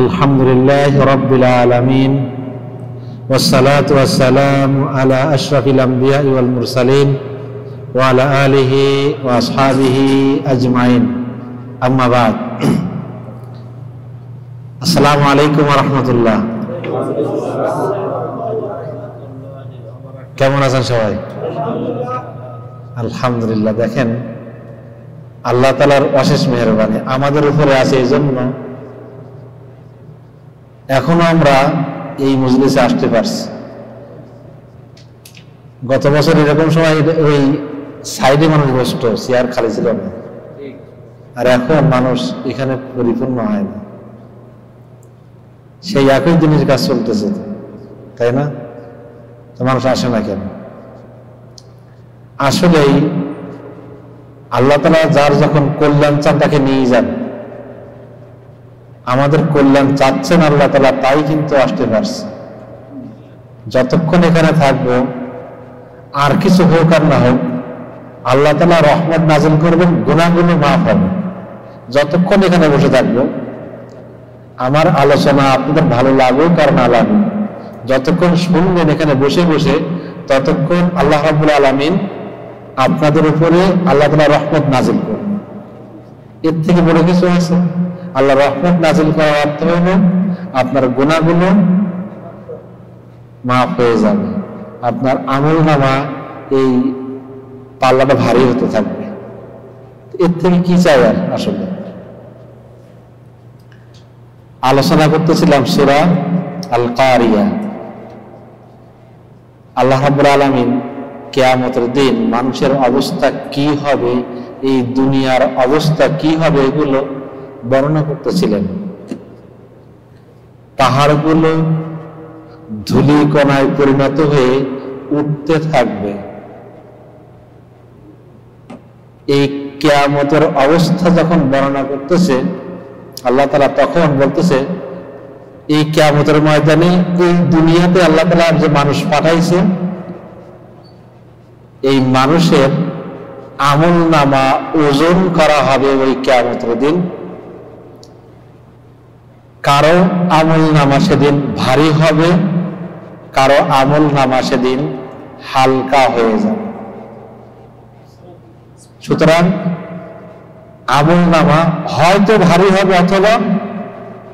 আলহামদুলিল্লাহ রাব্বিল আলামিন ওয়াসসালাতু ওয়াসসালামু আলা আশরাফিল আমবিয়া ওয়াল মুরসালিন ওয়া আলা আলিহি ওয়া আসহাবিহি আজমাইন, আম্মা বাদ। আসসালামু আলাইকুম ওয়া রাহমাতুল্লাহ। কেমন আছেন সবাই? আলহামদুলিল্লাহ। দেখেন, আল্লাহ তাআলার অশেষ মেহেরবানি আমাদের উপরে আছে, এই জন্য এখনো আমরা এই মজলিসে আসতে পারছি। গত বছর এরকম সময় ওই সাইডে মানুষ বসত, চেয়ার খালি ছিল না, আর এখন মানুষ এখানে পরিপূর্ণ হয় না। সেই একই দিনের কাজ চলতেছে, তাই না? তো মানুষ আসে না কেন? আসলেই আল্লাহ তাআলা যার যখন কল্যাণ চান তাকে নিয়ে যান। আমাদের কল্যাণ চাচ্ছেন আল্লাহ তাআলা, তাই কিন্তু আসতে পারছে। যতক্ষণ এখানে থাকবো, আর কিছু হোক আর না হোক, আল্লাহ তাআলা রহমত নাযিল করবেন, গুনাহগুলো মাফ হবে। যতক্ষণ এখানে বসে থাকবো, আমার আলোচনা আপনাদের ভালো লাগুক আর না লাগুক, যতক্ষণ শুনবেন এখানে বসে বসে, ততক্ষণ আল্লাহ রাব্বুল আলামিন আপনাদের উপরে আল্লাহ তাআলা রহমত নাযিল করবেন। এর থেকে বড় কিছু আছে? আল্লাহ রহমত নাযিল করার অর্থ হলো আপনার গুনাহগুলো মাফ হয়ে যাবে, আপনার আমলনামা এই পাল্লাটা ভারী হতে থাকবে। এর থেকে কি চাই আর? আসলে আলোচনা করতেছিলাম সূরা আল কারিয়া। আল্লাহ রাব্বুল আলামিন কিয়ামতের দিন মানুষের অবস্থা কি হবে, এই দুনিয়ার অবস্থা কি হবে, এগুলো বর্ণনা করতেছিলেন। পাহাড়গুলো ধূলিকণায় পরিণত হয়ে উঠতে থাকবে। এই কিয়ামতের অবস্থা যখন বর্ণনা করতেছে আল্লাহ তাআলা, তখন বলতেছে এই কিয়ামতের ময়দানে এই দুনিয়াতে আল্লাহ তাআলা যে মানুষ পাঠাইছে, এই মানুষের আমলনামা ওজন করা হবে ওই কিয়ামতের দিন। কারো আমলনামা সেদিন ভারী হবে, কারো আমলনামা সেদিন হালকা হয়ে যাবে। সুতরাং আমলনামা হয়তো ভারী হবে অথবা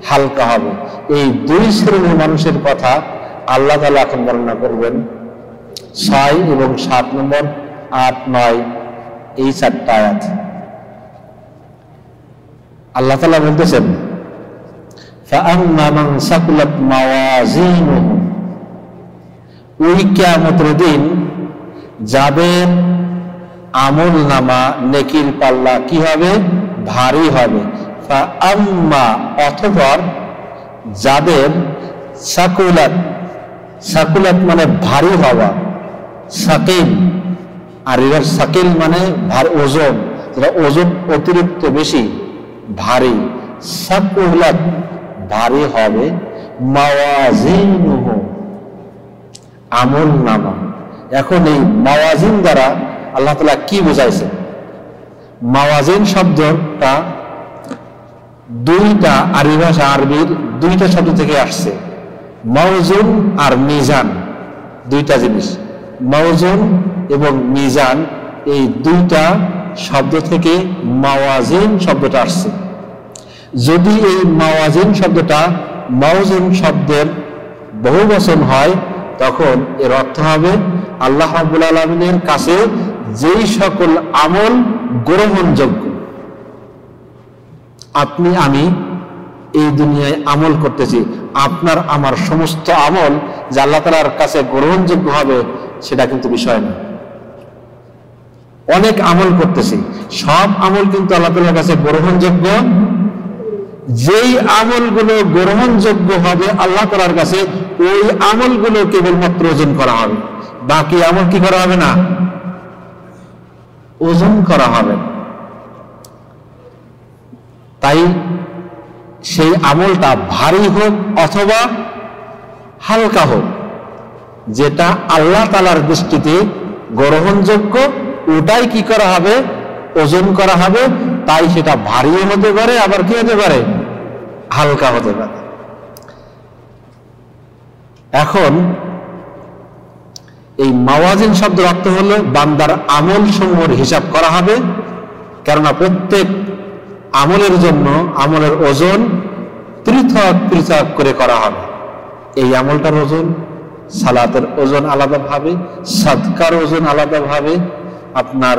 হালকা হবে। এই দুই শ্রেণীর মানুষের কথা আল্লাহ তাআলা এখন বর্ণনা করবেন। 6 এবং 7 নম্বর, 8, 9 এই 4টা আয়াত আল্লাহ তাআলা বলতেছেন, ফাআম্মা মান সাকুলাত মাওয়াজিনুহু, ওই কিয়ামতের দিন যাদের আমলনামা নেকির পাল্লা কি হবে? ভারী হবে। ফাআম্মা, অতঃপর যাদের সাকুলাত, সাকুলাত মানে ভারী হওয়া, সাকিল, আর এর সাকিল মানে ওজন, যেটা ওজন অতিরিক্ত বেশি, ভারী। সাকুলাত ভারী হবে, মাওয়াজিনুহু আমলনামা। এখন এই মাওয়াজিন দ্বারা আল্লাহ তাআলা কি বুঝাইছে? মাওয়াজিন শব্দটা দুইটা আরবি ভাষা, আরবির দুইটা শব্দ থেকে আসছে। মাওজুন আর মিজান, দুইটা জিনিস। মাওজুন এবং মিজান, এই দুইটা শব্দ থেকে মাওয়াজিন শব্দটা আসছে। যদি এই মাওয়াজিন শব্দটা মাওজুন শব্দের বহুবচন হয়, তখন এর অর্থ হবে আল্লাহ রাব্বুল আলামিনের কাছে যেই সকল আমল গ্রহণযোগ্য। আপনি আমি এই দুনিয়ায় আমল করতেছি, আপনার আমার সমস্ত আমল যে আল্লাহ তাআলার কাছে গ্রহণযোগ্য হবে সেটা কিন্তু বিষয় না। অনেক আমল করতেছি, সব আমল কিন্তু আল্লাহ তাআলার কাছে গ্রহণযোগ্য। যেই আমলগুলো গ্রহণযোগ্য হবে আল্লাহ তাআলার কাছে, ওই আমলগুলো কেবলমাত্র ওজন করা হবে, বাকি আমল কি করা হবে না? ওজন করা হবে। তাই সেই আমলটা ভারী হোক অথবা হালকা হোক, যেটা আল্লাহ তাআলার দৃষ্টিতে গ্রহণযোগ্য, ওটাই কি করা হবে? ওজন করা হবে। তাই সেটা ভারী হতে পারে, আবার কি হতে পারে? হালকা হতে পারে। এখন এই মাওয়াজিন শব্দের অর্থ হলো বান্দার আমল সমূহের হিসাব করা হবে, কেননা প্রত্যেক আমলের জন্য আমলের ওজন পৃথক পৃথক করে করা হবে। এই আমলটার ওজন, সালাতের ওজন আলাদাভাবে, সাদকার ওজন আলাদাভাবে, আপনার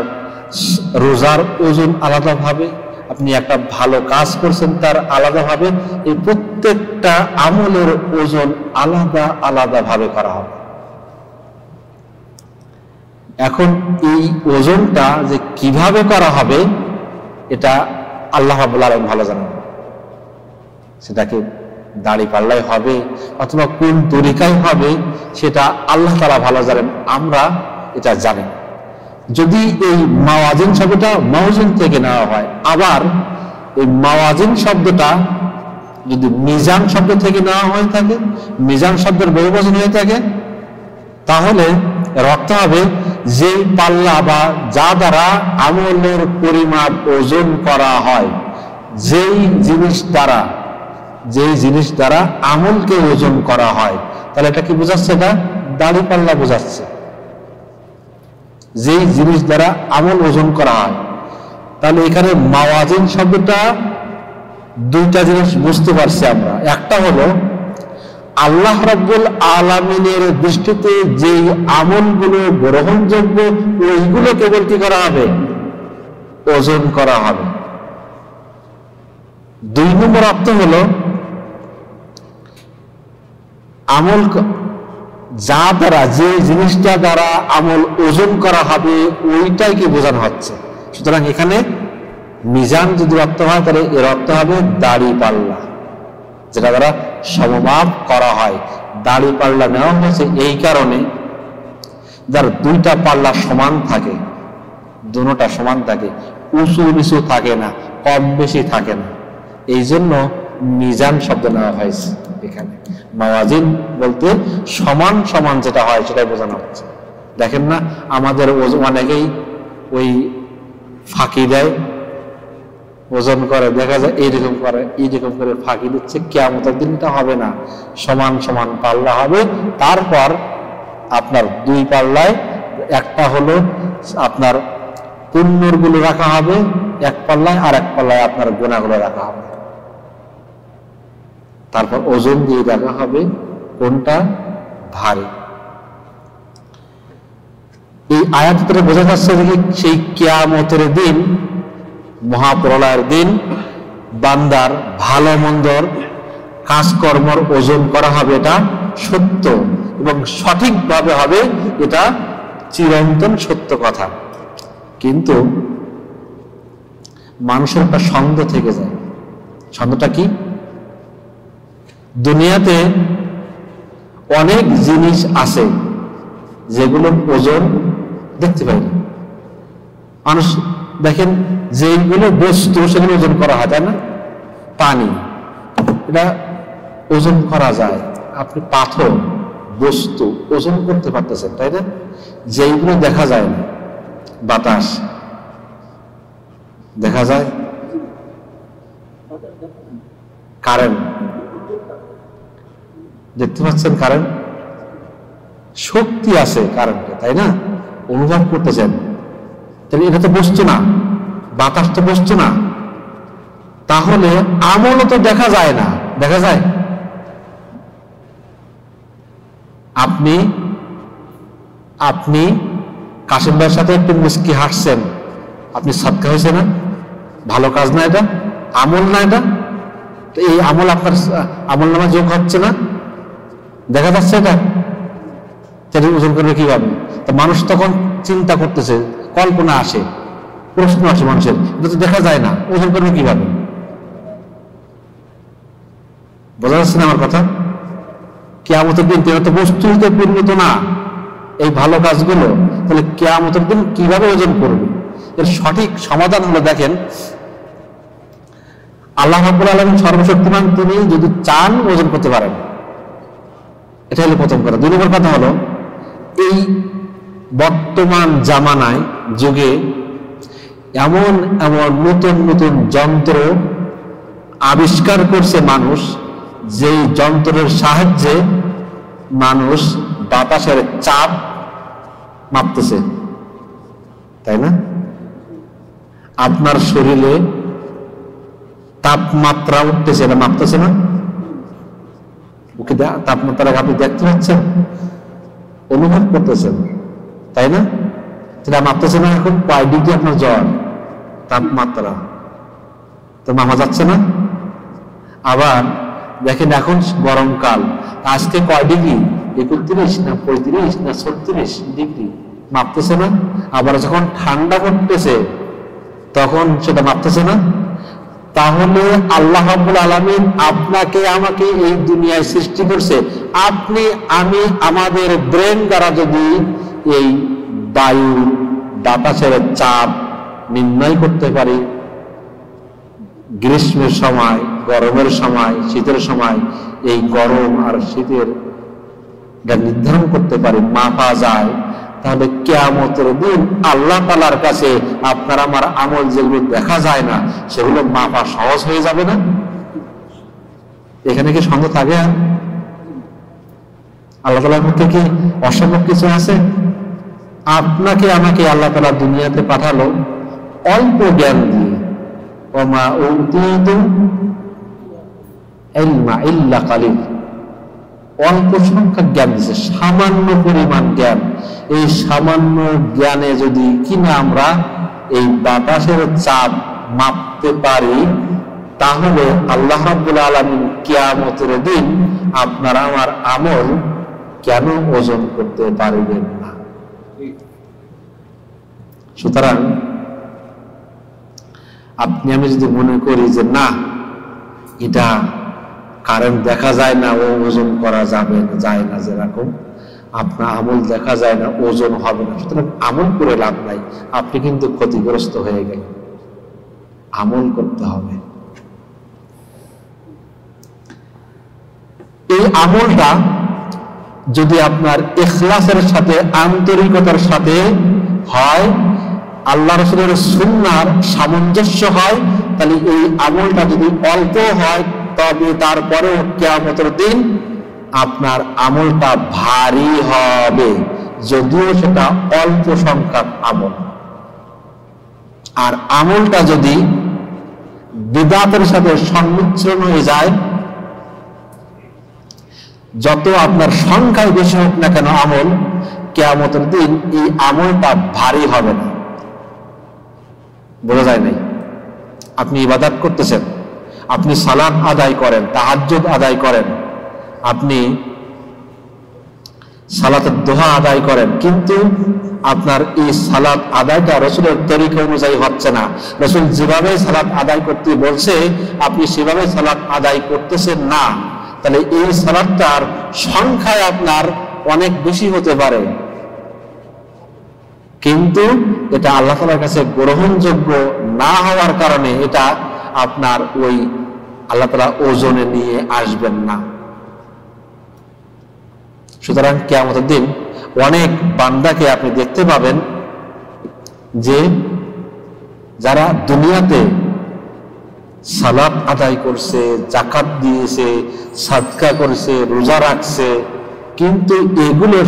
রোজার ওজন আলাদাভাবে, আপনি একটা ভালো কাজ করছেন তার আলাদাভাবে, এই প্রত্যেকটা আমলের ওজন আলাদা আলাদাভাবে করা হবে। এখন এই ওজনটা যে কিভাবে করা হবে এটা আল্লাহ রাব্বুল আলামিন ভালো জানেন। সেটাকে দাড়ি পাল্লাই হবে অথবা কোন তরিকায় হবে সেটা আল্লাহ তাআলা ভালো জানেন, আমরা এটা জানি। যদি এই মাওয়াজিন শব্দটা মাওজিন থেকে নেওয়া হয়, আবার এই মাওয়াজিন শব্দটা যদি মিজান শব্দ থেকে নেওয়া হয়ে থাকে, মিজান শব্দের বহুবচন হয়ে থাকে, তাহলে এর অর্থ হবে যে পাল্লা বা যা দ্বারা আমলের পরিমাপ ওজন করা হয়, যেই জিনিস দ্বারা আমলকে ওজন করা হয়, তাহলে এটা কি বোঝাচ্ছে? এটা দাড়ি পাল্লা বোঝাচ্ছে। যেই জিনিস দ্বারা আমল ওজন করা হয়, তাহলে এখানে মাওয়াজিন শব্দটা দুইটা জিনিস বুঝতে পারছি আমরা। একটা হলো আল্লাহ রাব্বুল আলামিনের দৃষ্টিতে যেই আমলগুলো গ্রহণযোগ্য ওইগুলো কেবল কি করা হবে? ওজন করা হবে। দুই নম্বর অর্থ হলো আমল যা দ্বারা, যে জিনিসটা দ্বারা আমল ওজন করা হবে ওইটাই কি বোঝানো হচ্ছে। সুতরাং এখানে মিজান যদি অর্থ হয় তাহলে এর অর্থ হবে দাড়ি পাল্লা, যেটা দ্বারা সমমাপ করা হয়। দাড়ি পাল্লা নেওয়া হয়েছে এই কারণে যার দুইটা পাল্লা সমান থাকে, দুটোটা সমান থাকে, উঁচু নিচু থাকে না, কম বেশি থাকে না, এই জন্য মিজান শব্দ নেওয়া হয়েছে এখানে। মাওয়াজিন বলতে সমান সমান যেটা হয় সেটাই বোঝানো হচ্ছে। দেখেন না আমাদের অনেকেই ওই ফাঁকি দেয়, ওজন করে, দেখা যায় এইরকম করে, এইরকম করে ফাঁকি দিচ্ছে। কিয়ামতের দিনটা হবে না, সমান সমান পাল্লা হবে। তারপর আপনার দুই পাল্লায় একটা হলো আপনার পুণ্যর গুলো রাখা হবে এক পাল্লায়, আর এক পাল্লায় আপনার গুনাহগুলো রাখা হবে। তারপর ওজন দিয়ে দেখা হবে কোনটা ভারী। এই আয়াত থেকে বোঝা যাচ্ছে যে সেই কিয়ামতের দিন, মহাপ্রলয়ের দিন, বান্দার ভালো মন্দর কাজকর্মর ওজন করা হবে। এটা সত্য এবং সঠিকভাবে হবে, এটা চিরন্তন সত্য কথা। কিন্তু মানুষের একটা সন্দেহ থেকে যায়। সন্দেহটা কি? দুনিয়াতে অনেক জিনিস আছে যেগুলো ওজন দেখতে পাই না। মানুষ দেখেন যেগুলো বস্তু সেগুলো ওজন করা হয়, তাই না? পানি, এটা ওজন করা যায়। আপনি পাথর, বস্তু ওজন করতে পারতেছেন, তাই না? যেইগুলো দেখা যায় না, বাতাস দেখা যায়, কারেন্ট দেখতে পাচ্ছেন, কারেন্ট শক্তি আছে কারেন্টে, তাই না? অনুভব করতেছেন, তাহলে এটা তো বস্তু না, বাতাস তো বস্তু না। তাহলে আমলও তো দেখা যায় না, দেখা যায়? আপনি কাশিম ভাইয়ের সাথে একটু মুস্কি হাসছেন, আপনি সাদকা হয়েছে না? ভালো কাজ না এটা? আমল না এটা? তো এই আমল আপনার আমল নামা যোগ হচ্ছে না, দেখা যাচ্ছে এটা? তাহলে ওজন করবে কিভাবে? তো মানুষ তখন চিন্তা করতেছে, কল্পনা আসে, প্রশ্ন আসে মানুষের, এটা তো দেখা যায় না, ওজন করবে কিভাবে? বোঝা যাচ্ছে না আমার কথা? কিয়ামতের দিন তো বস্তুতে পরিণত না এই ভালো কাজগুলো, তাহলে কিয়ামতের দিন কিভাবে ওজন করবে? এর সঠিক সমাধান হলো, দেখেন আল্লাহ রাব্বুল আলামিন সর্বশক্তিমান, তিনি যদি চান ওজন করতে পারেন। এটা হলো প্রথম কথা। দুই নম্বর কথা হলো, এই বর্তমান জামানায় যুগে এমন এমন নতুন নতুন যন্ত্র আবিষ্কার করছে মানুষ, যেই যন্ত্রের সাহায্যে মানুষ বাতাসের চাপ মাপতেছে, তাই না? আপনার শরীরে তাপমাত্রা উঠতেছে, এটা মাপতেছে না? তাপমাত্রা আপনি দেখতে পাচ্ছেন, অনুভব করতেছেন, তাই না? সেটা মাপতেছে না। এখন কয় ডিগ্রি আপনার জ্বর, তাপমাত্রা তো মাপা যাচ্ছে না। আবার দেখেন এখন গরমকাল, আজকে কয় ডিগ্রি, 31 না 35 না 36 ডিগ্রি, মাপতেছে না। আবার যখন ঠান্ডা করতেছে তখন সেটা মাপতেছে না। তাহলে আল্লাহ রাব্বুল আলামিন আপনাকে আমাকে এই দুনিয়ায় সৃষ্টি করছে, আপনি আমি আমাদের ব্রেন দ্বারা যদি এই বায়ু বাতাসের চাপ নির্ণয় করতে পারি, গ্রীষ্মের সময়, গরমের সময়, শীতের সময় এই গরম আর শীতের নির্ধারণ করতে পারি, মাপা যায়, তাহলে কিয়ামতের দিন আল্লাহ তাআলার কাছে আপনার আমার আমল যেগুলো দেখা যায় না সেগুলো মাপা সহজ হয়ে যাবে না? এখানে কি সন্দেহ থাকে? আল্লাহ তাআলার মধ্যে কি অসম্ভব কিছু আছে? আপনাকে আমাকে আল্লাহ তাআলা দুনিয়াতে পাঠালো অল্প জ্ঞান দিয়ে, ওমা উতিতু ইলমা ইল্লা কালিল, অল্প সংখ্যক জ্ঞান দিচ্ছে, সামান্য পরিমাণ জ্ঞান। এই সামান্য জ্ঞানে যদি কিনা আমরা এই বাতাসের চাপ মাপতে পারি, তাহলে আল্লাহ রাব্বুল আলামিন কিয়ামতের দিন আপনার আমার আমল কেন ওজন করতে পারবেন না? সুতরাং আপনি আমি যদি মনে করি যে না, এটা কারেন্ট দেখা যায় না, ও ওজন করা যাবে না, যায় না, যেরকম আপনার আমল দেখা যায় না, ওজন হবে না, সুতরাং আমল করে লাভ নাই, আপনি কিন্তু ক্ষতিগ্রস্ত হয়ে গেলেন। আমল করতে হবে। এই আমলটা যদি আপনার ইখলাসের সাথে, আন্তরিকতার সাথে হয়, আল্লাহ রাসূলের সুন্নাহর সামঞ্জস্য হয়, তাহলে এই আমলটা যদি অল্প হয়, তবে তারপরেও কিয়ামতের দিন আপনার আমলটা ভারী হবে, যদিও সেটা অল্প সংখ্যক আমল। আর আমলটা যদি বিদআতের সাথে সংমিশ্রণ হয়ে যায়, যত আপনার সংখ্যায় বেশি হোক না কেন আমল, কিয়ামতের দিন এই আমলটা ভারী হবে না। বোঝা যায় নাই? আপনি ইবাদত করতেছেন, আপনি সালাত আদায় করেন, তাহাজ্জুদ আদায় করেন, আপনি সালাতের দোহা আদায় করেন, কিন্তু আপনার এই সালাত আদায়টা রাসূলের তরিকা অনুযায়ী হচ্ছে না। রাসূল যেভাবে সালাত আদায় করতে বলছে আপনি সেভাবে সালাত আদায় করতেছেন না, তাহলে এই সালাতটার সংখ্যায় আপনার অনেক বেশি হতে পারে, কিন্তু এটা আল্লাহ তাআলার কাছে গ্রহণযোগ্য না হওয়ার কারণে এটা আপনার ওই আল্লাহ তাআলা ওজনে নিয়ে আসবেন না। সুতরাং কিয়ামতের দিন অনেক বান্দাকে আপনি দেখতে পাবেন যে যারা দুনিয়াতে সালাত আদায় করছে, যাকাত দিয়েছে, সাদকা করছে, রোজা রাখছে, কিন্তু এগুলো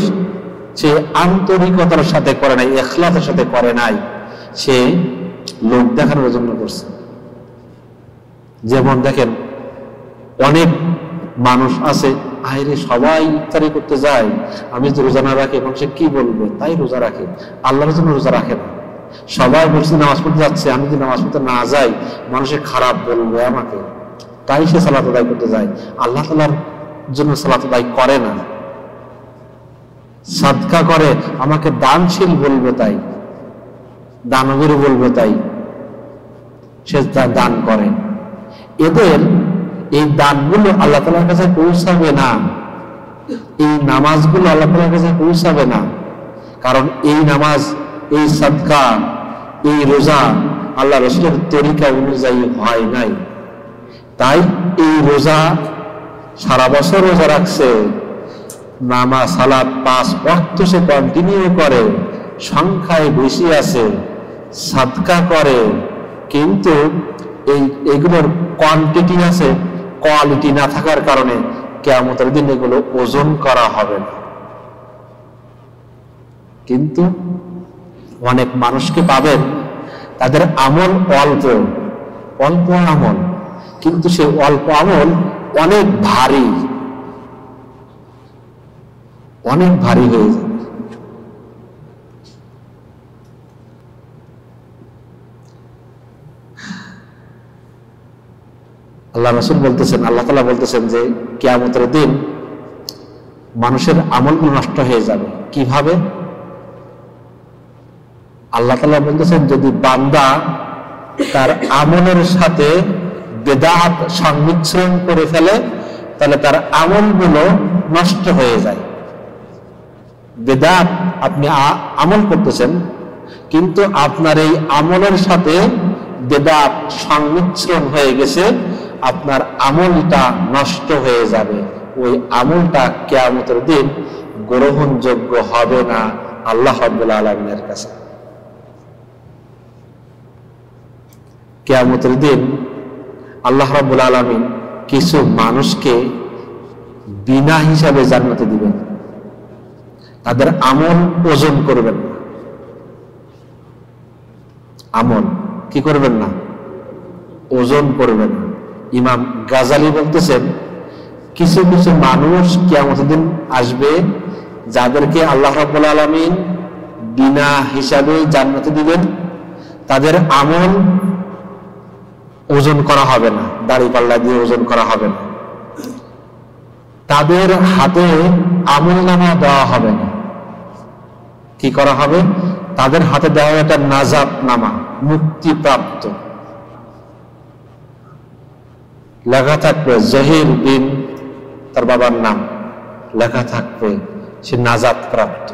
সে আন্তরিকতার সাথে করে নাই, ইখলাসের সাথে করে নাই, সে লোক দেখানোর জন্য করছে। যেমন দেখেন অনেক মানুষ আছে, আইরে সবাই ইফতারি করতে যায়, আমি যদি রোজা না রাখি মানুষ কি বলবে, তাই রোজা রাখে, আল্লাহর জন্য রোজা রাখে না। সবাই বলছে নামাজ পড়তে যাচ্ছে, আমি যদি নামাজ পড়তে না যাই মানুষে খারাপ বলবে আমাকে, তাই সে সালাত আদায় করতে যায়, আল্লাহ তাআলার জন্য সালাত আদায় করে না। সাদকা করে, আমাকে দানশীল বলবে তাই, দানবীর বলবে তাই সে দান করে। এদের এই দানগুলো আল্লাহ তাআলার কাছে পৌঁছাবে না, এই নামাজগুলো আল্লাহ তাআলার কাছে পৌঁছাবে না, কারণ এই নামাজ, এই সাদকা, এই রোজা আল্লাহ রাসূলের তরিকা অনুযায়ী হয় নাই। তাই এই রোজা সারা বছর রোজা রাখছে, নামাজ সালাত 5 ওয়াক্ত সে কন্টিনিউ করে, সংখ্যায় বেশি আছে, সাদকা করে, কিন্তু এইগুলোর কোয়ান্টিটি আছে, কোয়ালিটি না থাকার কারণে কিয়ামতের দিন এগুলো ওজন করা হবে না। কিন্তু অনেক মানুষকে পাবেন তাদের আমল অল্প অল্প আমল, কিন্তু সেই অল্প আমল অনেক ভারী, অনেক ভারী হয়ে যাবে। আল্লাহ রাসূল বলতেছেন, আল্লাহ তাআলা বলতেছেন যে কিয়ামতের দিন মানুষের আমলগুলো নষ্ট হয়ে যাবে। কিভাবে? আল্লাহ তাআলা বলতেছেন যদি বান্দা তার আমলের সাথে বেদাত সংমিশ্রণ করে ফেলে তাহলে তার আমলগুলো নষ্ট হয়ে যায়। বেদাত, আপনি আমল করতেছেন কিন্তু আপনার এই আমলের সাথে বেদাত সংমিশ্রণ হয়ে গেছে, আপনার আমলটা নষ্ট হয়ে যাবে। ওই আমলটা কিয়ামতের দিন গ্রহণযোগ্য হবে না আল্লাহ রাব্বুল আলামিনের কাছে। কিয়ামতের দিন আল্লাহ রাব্বুল আলামিন কিছু মানুষকে বিনা হিসাবে জান্নাতে দিবেন। তাদের আমল ওজন করবেন না। আমল কি করবেন না? ওজন করবেন না। ইমাম গাজালি বলতেছেন কিছু কিছু মানুষ কিয়ামতের দিন আসবে যাদেরকে আল্লাহ রাব্বুল আলামিন বিনা হিসাবে জান্নাতে দিবেন। তাদের আমল ওজন করা হবে না, দাড়ি পাল্লা দিয়ে ওজন করা হবে না। তাদের হাতে আমলনামা দেওয়া হবে না। কি করা হবে? তাদের হাতে দেওয়া একটা নাজাত নামা, মুক্তিপ্রাপ্ত লেখা থাকবে। জহির বিন তার বাবার নাম লেখা থাকবে, সে নাজাত প্রাপ্ত।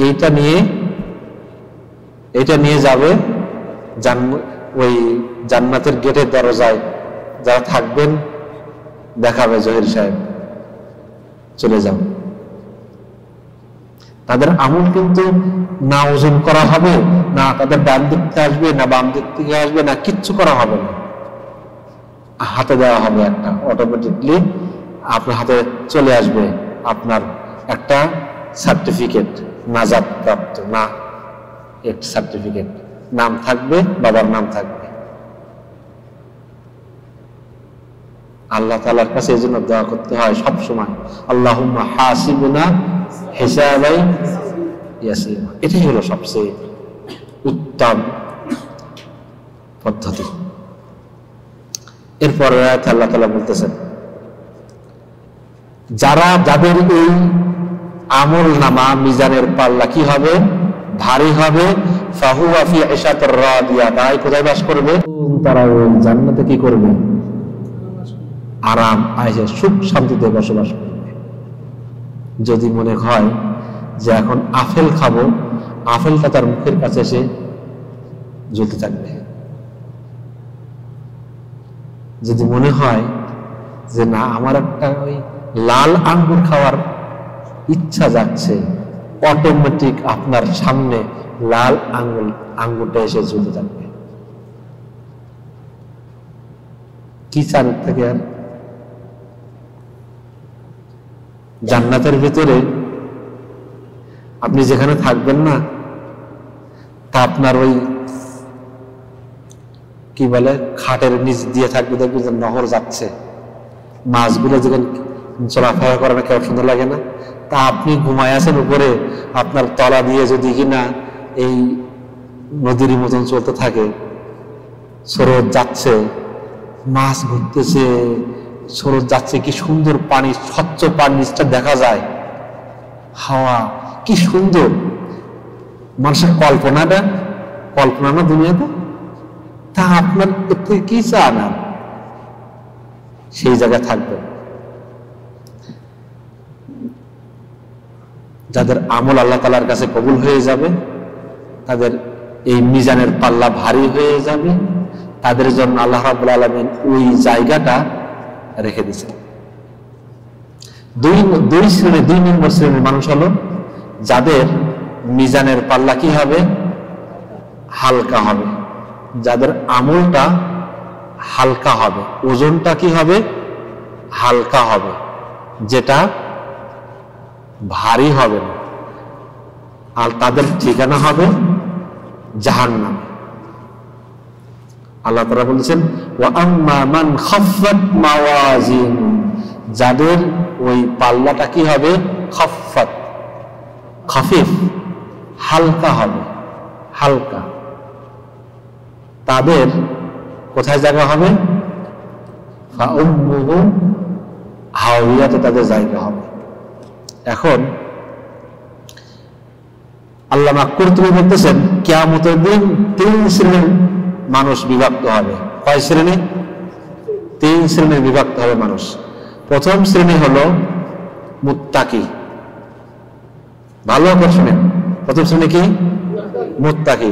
এইটা নিয়ে যাবে ওই জান্নাতের গেটের দরজায় যারা থাকবেন, দেখাবে জহির সাহেব চলে যাও। তাদের আমল কিন্তু না ওজন করা হবে না, তাদের ডান দিক থেকে আসবে না বাম দিক থেকে আসবে না, কিচ্ছু করা হবে না। হাতে দেওয়া হবে একটা, অটোমেটিকলি আপনার হাতে চলে আসবে আপনার একটা সার্টিফিকেট, নাজাত প্রাপ্ত না একটা সার্টিফিকেট, নাম থাকবে, বাবার নাম থাকবে। আল্লাহ তাআলার কাছে এই জন্য দোয়া করতে হয় সব সময়, আল্লাহুম্মা হাসিবনা হিসাবাই ইয়াসিরা। এটাই হলো সবচেয়ে উত্তম পদ্ধতি। এরপরে আল্লাহ তাআলা বলতেছেন যাদের এই আমল নামা মিজানের পাল্লা কি হবে? ভারী হবে। ফাহুয়া ফি ইশাতির রাদিয়া, তাই কোথায় বাস করবে? তারা ওই জান্নাতে কি করবে? আরাম আয়েশে সুখ শান্তিতে বসবাস করবে। যদি মনে হয় যে এখন আপেল খাবো, আপেলটা তার মুখের কাছে এসে জ্বলতে থাকবে। যদি মনে হয় যে না আমার একটা ওই লাল আঙ্গুর খাওয়ার ইচ্ছা যাচ্ছে, অটোমেটিক আপনার সামনে লাল আঙ্গুরটা এসে ঝুলতে থাকবে। কি চান থেকে? আর জান্নাতের ভিতরে আপনি যেখানে থাকবেন না, তা আপনার ওই কি বলে খাটের নিচ দিয়ে থাকবে, দেখবেন যে নহর যাচ্ছে, মাছগুলো যেখানে চলাফেরা করে না, কেউ সুন্দর লাগে না? তা আপনি ঘুমায় আছেন উপরে, আপনার তলা দিয়ে যদি কিনা এই নদীর মতন চলতে থাকে, স্রোত যাচ্ছে, মাছ ঘুরতেছে, স্রোত যাচ্ছে, কি সুন্দর পানি, স্বচ্ছ পানি, নিচটা দেখা যায়, হাওয়া কি সুন্দর। মানুষের কল্পনা না দুনিয়াতে, তা আপনার এতে কি চান? সেই জায়গায় থাকবেন। যাদের আমল আল্লাহ তাআলার কাছে কবুল হয়ে যাবে, তাদের এই মিজানের পাল্লা ভারী হয়ে যাবে, তাদের জন্য আল্লাহ রাব্বুল আলামিন ওই জায়গাটা রেখে দিয়েছেন। দুই নম্বর শ্রেণীর মানুষ হলো যাদের মিজানের পাল্লা কি হবে? হালকা হবে। যাদের আমলটা হালকা হবে, ওজনটা কি হবে? হালকা হবে, যেটা ভারী হবে না। আর তাদের ঠিকানা হবে জাহান্নাম। আল্লাহ তাআলা বলেছেন ওয়া আম্মা মান খাফফাত মাওয়াজিনু, যাদের ওই পাল্লাটা কি হবে, খাফফাত, খাফিফ, হালকা হবে, হালকা, তাদের কোথায় জায়গা হবে, ফাউম্মুহু হাওয়াতে তাদের জায়গা হবে। এখন আল্লামা কুরতুবী বলতেছেন কিয়ামতের দিন 3 শ্রেণীর মানুষ বিভক্ত হবে। কয় শ্রেণী? 3 শ্রেণীর বিভক্ত হবে মানুষ। প্রথম শ্রেণী হলো মুত্তাকি। ভালো করে শুনেন, প্রথম শ্রেণী কি? মুত্তাকি।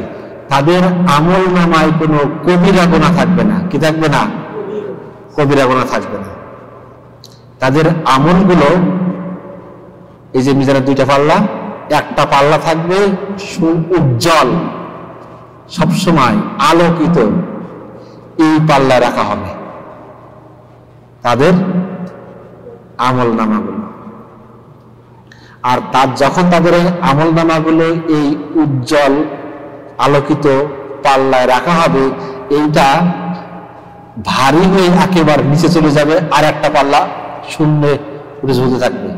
তাদের আমল নামায় কোনো কবিরা গুনাহ থাকবে না। কি থাকবে না? কবিরা গুনাহ থাকবে না। তাদের আমলগুলো, এই যে মিজানের 2টা পাল্লা, একটা পাল্লা থাকবে উজ্জ্বল, সবসময় আলোকিত, এই পাল্লা রাখা হবে তাদের আমল নামাগুলো। আর যখন তাদের আমল নামাগুলো এই উজ্জ্বল আলোকিত পাল্লায় রাখা হবে, এইটা ভারী হয়ে একেবারে নিচে চলে যাবে, আর একটা পাল্লা শূন্যে উঠে ঝুলতে থাকবে,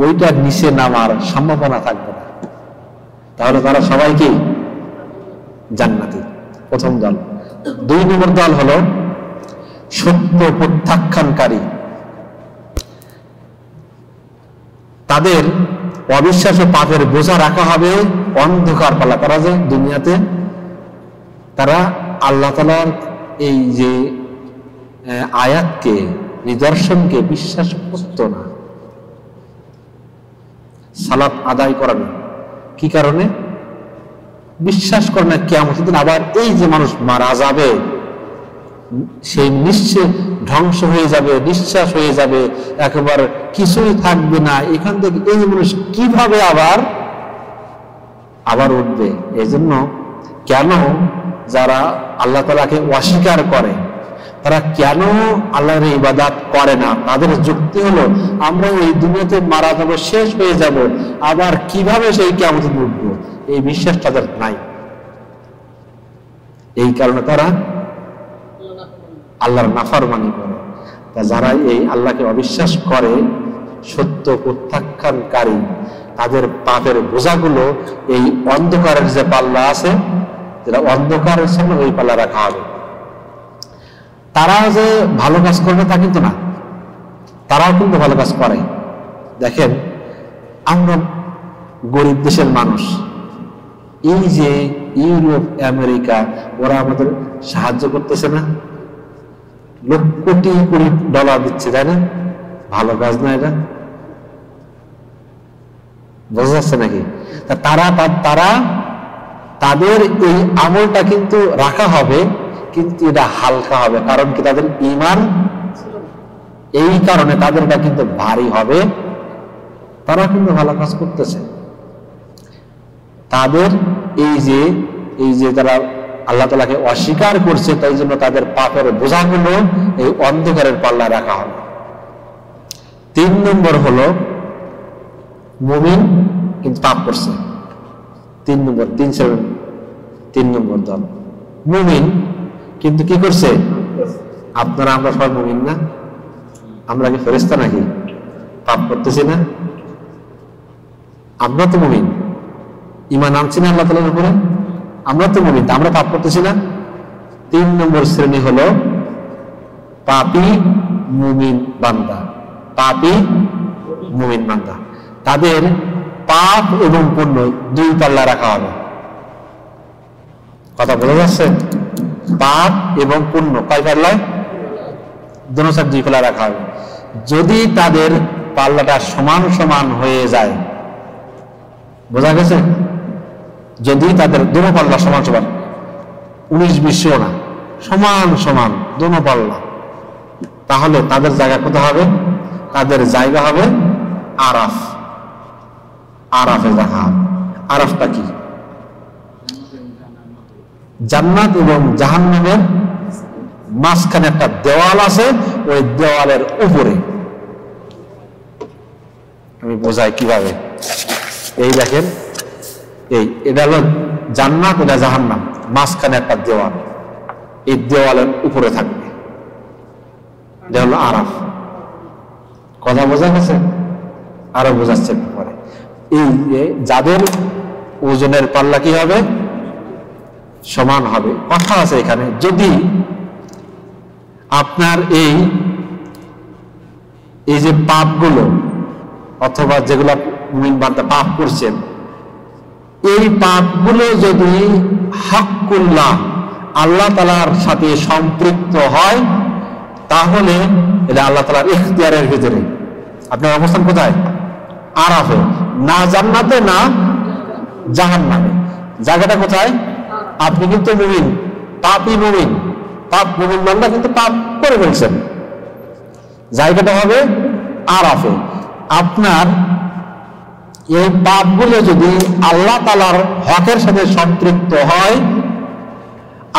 ওইটা নিচে নামার সম্ভাবনা থাকবে না। তাহলে তারা সবাই কি? জান্নাতি। প্রথম দল। 2 নম্বর দল হলো সত্য প্রত্যাখ্যানকারী। তাদের অবিশ্বাস ও পাপের বোঝা রাখা হবে অন্ধকার পাল্লা। তারা যে দুনিয়াতে তারা আল্লাহ তাআলার এই যে আয়াতকে, নিদর্শনকে বিশ্বাস করত না, সালাত আদায় করে না। কি কারণে? বিশ্বাস করে না কিয়ামতের দিন আবার এই যে মানুষ মারা যাবে, সেই নিঃশ্বাস ধ্বংস হয়ে যাবে, নিঃশ্বাস হয়ে যাবে, একেবারে কিছুই থাকবে না, এখান থেকে এই মানুষ কিভাবে আবার উঠবে। এই জন্য কেন যারা আল্লাহ তাআলাকে অস্বীকার করে, তারা কেন আল্লাহর ইবাদত করে না? তাদের যুক্তি হলো আমরা এই দুনিয়াতে মারা যাব, শেষ হয়ে যাব, আবার কিভাবে সেই কিয়ামতে উঠবো, এই বিশ্বাস তাদের নাই। এই কারণে তারা আল্লাহর নাফরমানি করে। তা যারা এই আল্লাহকে অবিশ্বাস করে, সত্য প্রত্যাখ্যানকারী, তাদের পাপের বোঝাগুলো এই অন্ধকারের যে পাল্লা আছে, যেটা অন্ধকারের সামনে, ওই পাল্লা রাখা হবে। তারা যে ভালো কাজ করবে তা কিন্তু না, তারাও কিন্তু ভালো কাজ করে। দেখেন, আমরা গরিব দেশের মানুষ, এই যে ইউরোপ, আমেরিকা, ওরা আমাদের সাহায্য করতেছে না, কোটি কোটি ডলার দিচ্ছে, তাই না? ভালো কাজ না এটা? বোঝা যাচ্ছে নাকি? তারা তাদের এই আমলটা কিন্তু রাখা হবে, কিন্তু এটা হালকা হবে। কারণ কি? তাদের ঈমান, এই কারণে তাদের এটা কিন্তু ভারী হবে। তারা কিন্তু ভালো কাজ করতেছে। তাদের এই যে তারা আল্লাহ তাআলাকে অস্বীকার করছে, তাই জন্য তাদের পাপের বোঝাগুলো এই অন্ধকারের পাল্লায় রাখা হবে। 3 নম্বর হলো মুমিন কিন্তু পাপ করছে। 3 নম্বর দল মুমিন কিন্তু কি করছে? আপনারা আমরা সবাই মুমিন না? আমরা কি ফেরেশতা নাকি? পাপ করতেছি না? আমরা তো মুমিন, ঈমান আনছি না আল্লাহ তাআলার উপরে, আমরা তো মুমিন, আমরা পাপ করতেছি না। 3 নম্বর শ্রেণী হলো পাপী মুমিন বান্দা। পাপী মুমিন বান্দা, তাদের পাপ এবং পুণ্য 2 পাল্লা রাখা হবে। কথা বোঝা যাচ্ছে? পাপ এবং পুণ্য কয় পাল্লায়? দুনো সাইড 2 পাল্লা রাখা হবে। যদি তাদের পাল্লাটা সমান সমান হয়ে যায়, বোঝা গেছে? যদি তাদের দুনো পাল্লা সমান সমান, 19-20 না, সমান সমান দুনো পাল্লা, তাহলে তাদের জায়গা কোথায় হবে? তাদের জায়গা হবে আরাফ। আরাফে জায়গা হবে। আরাফটা কি? জান্নাত এবং জাহান্নামের মাঝখানে একটা দেওয়াল আছে, ওই দেওয়ালের উপরে। আমি বোঝাই কিভাবে, এই দেখেন, এটা হলো জান্নাত, এটা জাহান্নাম, মাঝখানে একটা দেওয়াল, এই দেওয়ালের উপরে থাকবে, এটা হলো আরাফ। কথা বোঝা গেছে? আরো বোঝাচ্ছে একটু পরে। এই যাদের ওজনের পাল্লা কি হবে? সমান হবে। কথা আছে এখানে, যদি আপনার এই যে পাপগুলো অথবা যেগুলো মুমিন বান্দা পাপ করছেন, এই পাপগুলো যদি হকুল্লাহ আল্লাহ তাআলার সাথে সম্পৃক্ত হয়, তাহলে এটা আল্লাহ তাআলার ইখতিয়ারের ভিতরে। আপনার অবস্থান কোথায়? আরাফে, না জান্নাতে না জাহান্নামে। জায়গাটা কোথায়? আপনি কিন্তু মুমিন, পাপী মুমিন, মুমিন বান্দা কিন্তু পাপ করে ফেলছেন। জায়গাটা হবে আরাফে। আপনার এই পাপগুলো যদি আল্লাহ তাআলার হকের সাথে সম্পৃক্ত হয়,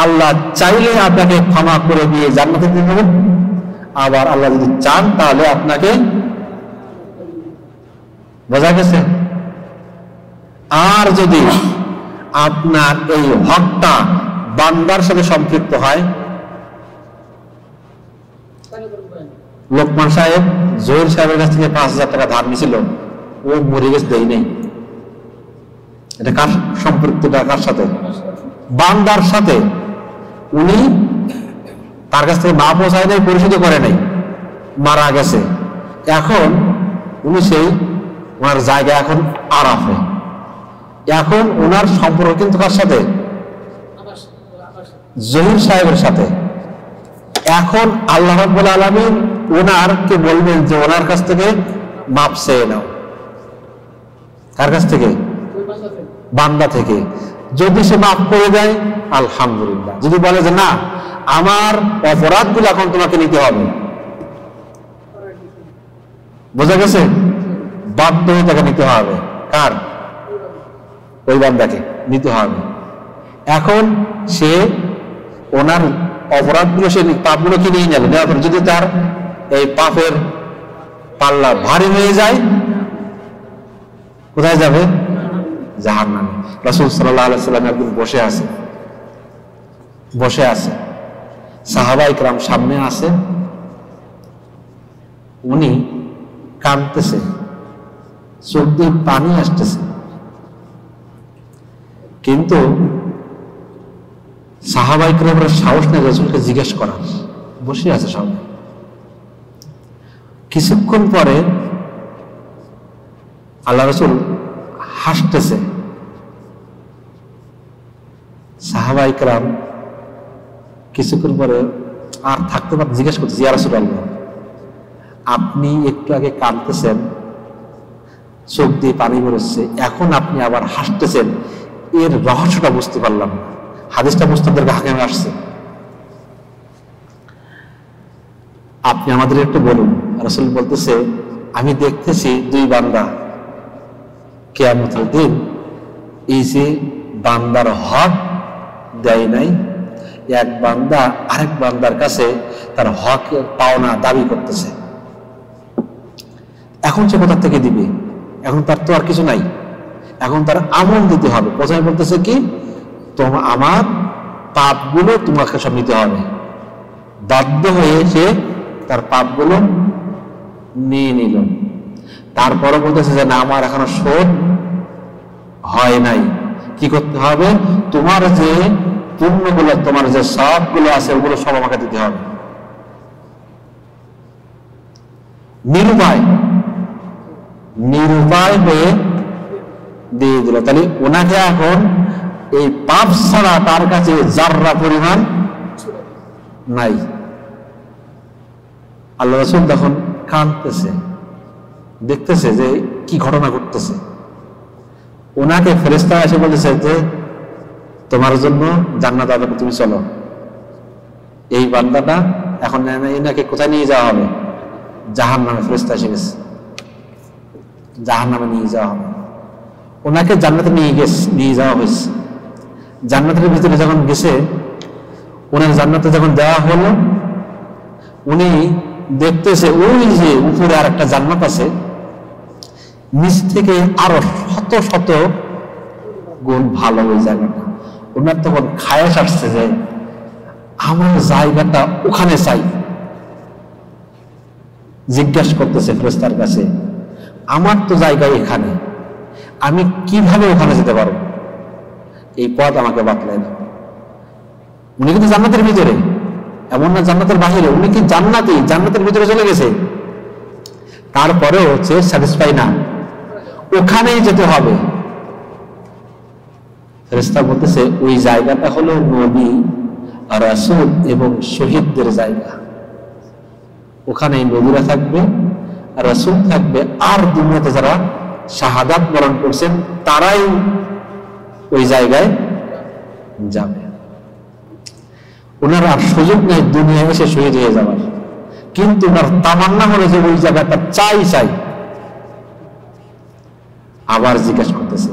আল্লাহ চাইলে আপনাকে ক্ষমা করে দিয়ে জান্নাতে দিয়ে দেবেন, আবার আল্লাহ যদি চান তাহলে আপনাকে, বোঝা গেছে? আর যদি আপনার এই হকটা বান্দার সাথে সম্পৃক্ত হয়, লোকমান সাহেব জহির সাহেবের কাছ থেকে 5,000 টাকা ধার নিয়েছিল, ও মরে গেছে, দেই নেই। এটা কার সম্পৃক্তটা? কার সাথে? বান্দার সাথে। উনি তার কাছ থেকে না পৌঁছায় নাই, পরিশোধ করে নাই, মারা গেছে। এখন উনি সেই ওনার জায়গা এখন আরাফে। এখন ওনার সম্পর্ক কিন্তু কার সাথে? জহির সাহেবের সাথে। এখন আল্লাহ রাব্বুল আলামিন ওনারকে বলবেন যে ওনার কাছ থেকে মাপ চেয়ে নাও। কার কাছ থেকে? বান্দা থেকে। যদি সে মাফ করে দেয় আলহামদুলিল্লাহ, যদি বলে যে না আমার অপরাধগুলো এখন তোমাকে নিতে হবে, বোঝা গেছে? বাধ্য হয়ে তাকে নিতে হবে। কার? ওই বান্দাকে নিতে হবে। এখন সে ওনার অপরাধগুলো, সে পাপগুলো কি নিয়ে যাবে, নেওয়ার পরে যদি তার এই পাপের পাল্লা ভারী হয়ে যায়, কোথায় যাবে? জাহান্নামে। রাসূল সাল্লাল্লাহু আলাইহি ওয়াসাল্লাম একদিন বসে আছে, সাহাবায়ে কেরাম সামনে আছে, উনি কাঁদতেছে, চোখ দিয়ে পানি আসতেছে, কিন্তু সাহাবায়ে কেরামের সাহস নেই রাসূলকে জিজ্ঞেস করার। বসে আছে সামনে। কিছুক্ষণ পরে আল্লাহ রাসূল হাসতেছে। সাহাবায়ে কেরাম কিছুক্ষণ পরে আর থাকতে পারে, জিজ্ঞেস করতেছে, ইয়া রাসূলুল্লাহ, আপনি একটু আগে কাঁদতেছেন, চোখ দিয়ে পানি বেরোচ্ছে, এখন আপনি আবার হাসতেছেন, এর রহস্যটা বুঝতে পারলাম না। হাদিসটা মুস্তাদদের হাকিমে আসছে, আপনি আমাদের একটু বলুন। রাসূল বলতেছে, আমি দেখতেছি দুই বান্দা কিয়ামতের দিন এই যে বান্দার হক দেয় নাই, এক বান্দা আরেক বান্দার কাছে তার হক পাওনা দাবি করতেছে। এখন সে কোথা থেকে দিবে? এখন তার তো আর কিছু নাই, এখন তার আমল দিতে হবে। প্রথমে বলতেছে কি, আমার পাপগুলো তোমাকে সব নিতে হবে। বাধ্য হয়ে সে তার পাপগুলো নিয়ে নিল। তারপরে বলতেছে যে না, আমার এখনো শোধ হয় নাই, কি করতে হবে? তোমার যে পুণ্যগুলো, তোমার যে সবগুলো আছে, ওগুলো সব আমাকে দিতে হবে। নিরুপায় হয়ে দিয়ে দিল। তাহলে ওনাকে এখন এই পাপ ছাড়া তার কাছে জাররা পরিমাণ নাই। আল্লাহ রাসূল তখন কাঁদতেছে, দেখতেছে যে কি ঘটনা ঘটতেছে। ওনাকে ফেরেশতা এসে বলেছে যে তোমার জন্য জান্নাত হবে, তুমি চলো। এই বান্দাটা এখন এনাকে কোথায় নিয়ে যাওয়া হবে? জাহান্নামে। ফেরেশতা এসে গেছে, জাহান্নামে নিয়ে যাওয়া হবে। ওনাকে জান্নাতে নিয়ে যাওয়া হয়েছে। জান্নাতের ভিতরে যখন গেছে, উনার জান্নাতে যখন দেওয়া হলো, উনি দেখতেছে ওই যে উপরে আর একটা জান্নাত আছে, নিচ থেকে আরো শত শত গুণ ভালো ওই জায়গাটা। ওনার তখন খায়াস আসছে যে আমার জায়গাটা ওখানে চাই। জিজ্ঞাসা করতেছে ফেরেশতার কাছে, আমার তো জায়গা এখানে, আমি কিভাবে ওখানে যেতে পারবো? এই পথ আমাকে বাতলাই দাও। উনি কিন্তু জান্নাতের ভিতরে, এমন না জান্নাতের বাহিরে, উনি কি জান্নাতি, জান্নাতের ভিতরে চলে গেছে, তারপরেও হচ্ছে স্যাটিসফাই না, ওখানেই যেতে হবে। ফেরেশতা বলতেছে ওই জায়গাটা হলো নবী, রাসূল এবং শহীদদের জায়গা। ওখানে নবীরা থাকবে, রাসূল থাকবে, আর দুনিয়াতে যারা শাহাদাত বরণ করছেন তারাই ওই জায়গায় যাবে। ওনার আর সুযোগ নেই দুনিয়ায় এসে শহীদ হয়ে যাবার, কিন্তু ওনার তামান্না হলো যে ওই জায়গাটা চাই চাই। আবার জিজ্ঞাসা করতেছে,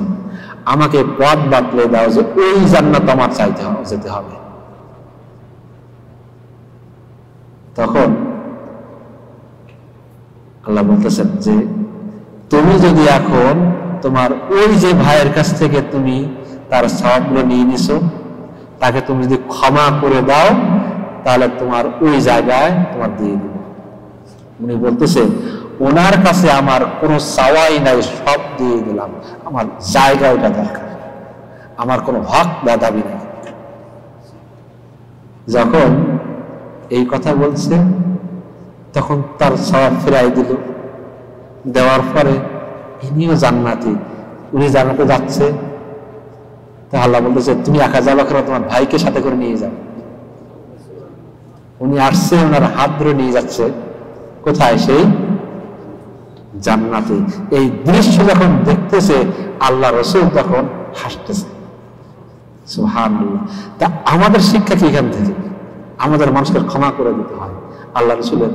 আমাকে পথ বাতলে দাও যে ওই জান্নাত আমার চাইতে হবে, যেতে হবে। তখন আল্লাহ বলতেছেন যে তুমি যদি এখন তোমার ওই যে ভাইয়ের কাছ থেকে তুমি তার সওয়াবগুলো নিয়ে নিছো, তাকে তুমি যদি ক্ষমা করে দাও, তাহলে তোমার ওই জায়গায় তোমার দিয়ে দিব। উনি বলতেছে ওনার কাছে আমার কোনো চাওয়াই নাই, সব দিয়ে দিলাম, আমার জায়গা ওটা দরকার, আমার কোনো হক বা দাবি নেই। যখন এই কথা বলছে তখন তার সওয়াব ফিরাই দিল। দেওয়ার পরে ইনিও জান্নাতি, উনি জান্নাতে যাচ্ছে। তা আল্লাহ বলতেছে তুমি একা যাবা কেন, তোমার ভাইকে সাথে করে নিয়ে যাও। উনি আসছে, ওনার হাত ধরে নিয়ে যাচ্ছে কোথায়, সেই জান্নাতে। এই দৃশ্য যখন দেখতেছে আল্লাহ রাসূল তখন হাসতেছে। সুবহানাল্লাহ। তা আমাদের শিক্ষা কি এখান থেকে? আমাদের মানুষকে ক্ষমা করে দিতে হয়। আল্লাহ রাসূলের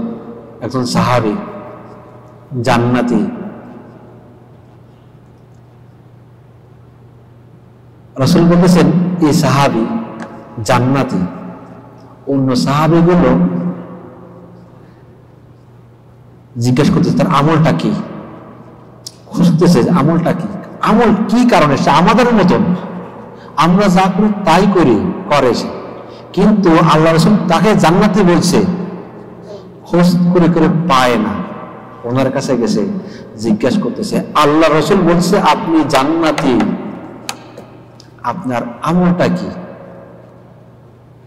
একজন সাহাবী জান্নাতি, রাসূল বলতেছেন এই সাহাবী জান্নাতি। অন্য সাহাবীগুলো জিজ্ঞেস করতেছে তার আমলটা কি, খুঁজতেছে আমলটা কি, আমল কি কারণে সে আমাদের মতন, আমরা যা করি তাই করি করে সে, কিন্তু আল্লাহ রাসূল তাকে জান্নাতি বলছে, খোঁজ করে করে পায় না। ওনার কাছে গেছে, জিজ্ঞাসা করতেছে আল্লাহ রাসূল বলছে আপনি জান্নাতি, আপনার আমলটা কি,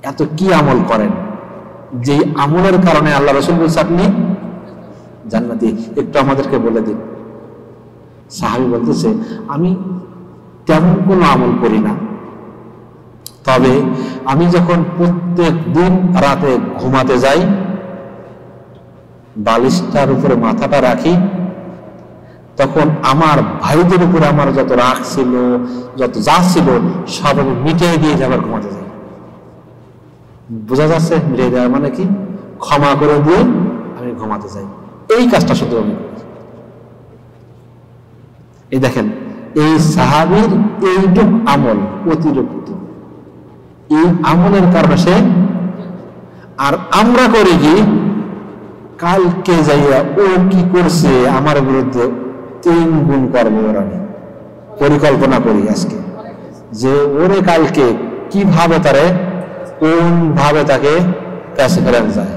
এত কি আমল করেন যে আমলের কারণে আল্লাহ রাসূল বলছে আপনি জান্নাতি, একটু আমাদেরকে বলে দিন। সাহাবী বলতেছে আমি তেমন কোনো আমল করি না, তবে আমি যখন প্রত্যেক দিন রাতে ঘুমাতে যাই, বালিশটার উপরে মাথাটা রাখি, তখন আমার ভাইদের উপরে আমার যত রাগ ছিল, যত যা ছিল সব আমি মিটিয়ে দিয়ে যাবার ঘুমাতে যাই। বোঝা যাচ্ছে? মিটিয়ে দেওয়া মানে কি? ক্ষমা করে দিয়ে আমি ঘুমাতে যাই। এই কাজটা শুধু আমি করি। এই দেখেন, এই সাহাবীর এইটুক আমল অতিরিক্ত, এই আমলের কারণে সে, আর আমরা করি কি, কালকে যাইয়া ও কি করছে আমার বিরুদ্ধে 3 গুণ করবো, ওরা পরিকল্পনা করি আজকে যে ওরে কালকে কিভাবে তারে, কোন ভাবে তাকে কাছে ফেরানো যায়,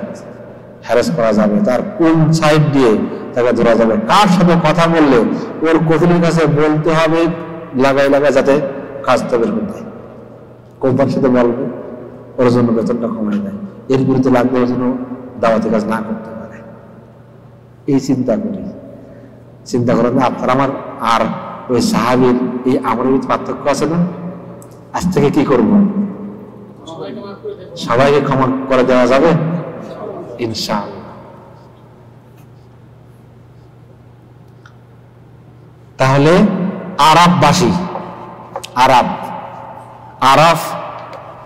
হ্যারাস করা যাবে, তার কোন সাইড দিয়ে তাকে ধরা যাবে, কার সাথে কথা বললে ওর কফিলের কাছে বলতে হবে লাগাই লাগাই যাতে কাজটা বের করতে হয়, কোম্পানির সাথে বলবে ওর জন্য বেতনটা কমাই দেয়, এর বিরুদ্ধে লাগবে ওর জন্য দাওয়াতি কাজ না করতে পারে। এই চিন্তা করি, চিন্তা করেন না আপনার আমার আর ওই সাহাবীর এই আমলের পার্থক্য আছে না? আজ থেকে কি করব? সবাইকে ক্ষমা করে দেওয়া যাবে ইনশাআল্লাহ। তাহলে আরাফবাসী, আরাফ